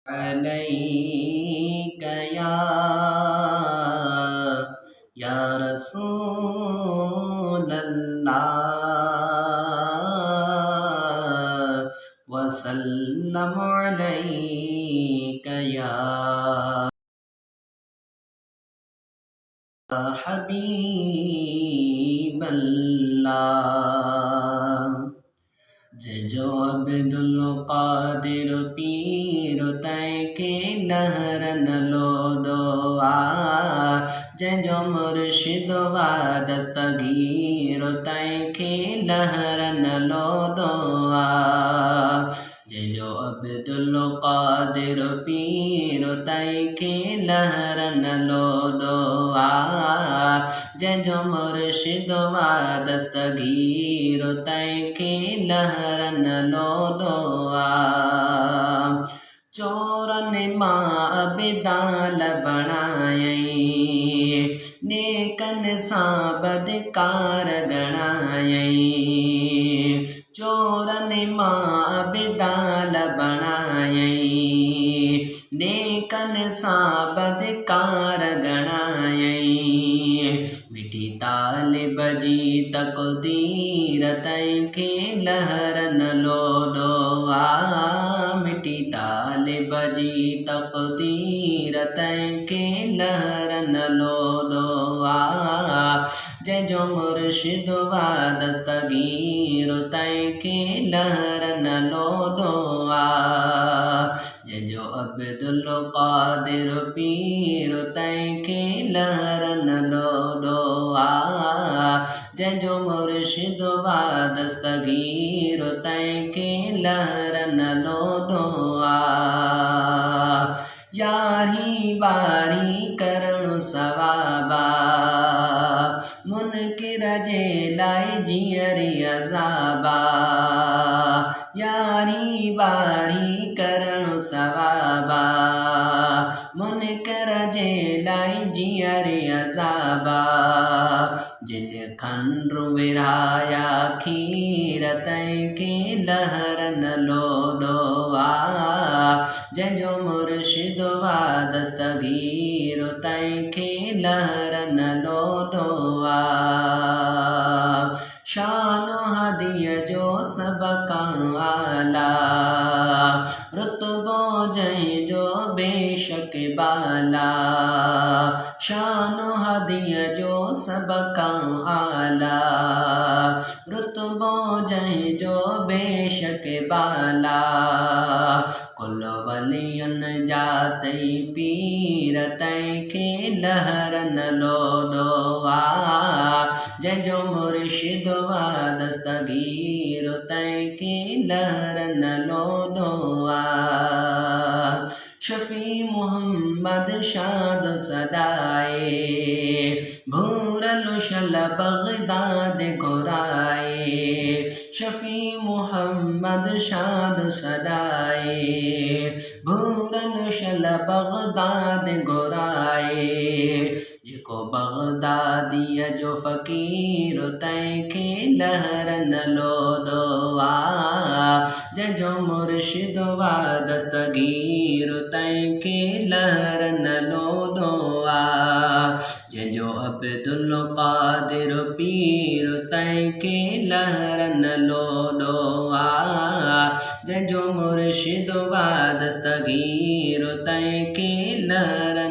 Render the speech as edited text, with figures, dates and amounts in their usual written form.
अलैका या रसूल अल्लाह वसल्लम अलैका या हबीब अल्लाह। जो अब्दुल कादिर पीर तय के लहरन लो दोआ जो मुर्शिद व दस्तगीर तय के लहरन लो दोआ जो अब्दुल कादिर पीर तय के लहरन लो दोआ जो मुर्शिद व दस्तगीर तय के लहरन लो दोआ चोरन माँ अबिदाल बनाए नेकन साबदकार गणाए चोरन माँ अबिदाल बनाए नेकन साबदकार गणाए मिठी ताल बजी तकदीर तय के लहरन लो दोआ मिठी ताल बजी तकदीर तय के लहरन लो दोआ जो मुर्शिद व दस्तगीर तय के लहरन लो दोआ जो अब्दुल कादिर पीर तय के लहरन लो दोआ जो मुर्शिद व दस्तगीर तय के लहरन लो दोआ यारी वारी करणु सवाबा मुनकिर जे लाए जियरी अजाबा यारी वारी करणु सवाबा मुनकिर जे लाए जियरी अजाबा जिन खंड्रु विराया खीर तय के लहरन लो दोआ जो मुर्शिद व दस्तगीर तय के लहरन लो दोआ शान हदिय जो सबका आला रुतबो जय जो बेशक बाला शान हदिय जो सबका आला रुतबो जय जो बेशक बाला कुल वलियन जाते पीर तय के लहरन लो दोआ जो मुर्शिद व दस्तगीर तय के लहरन लो दोआ शफी मोहम्मद शाद सदाए भूरल शल बगदाद गोराए शफी मोहम्मद शाद सदाए भूरल शल बगदाद गोराए जिको बगदादिया जो फकीर तय के लहरन लो दोआ जो मुर्शिद व दस्तगीर तय के लहरन लो दोआ जो अब्दुल कादिर पीर तय के लहरन लो दोआ जो मुर्शिद व दस्तगीर तय के लहरन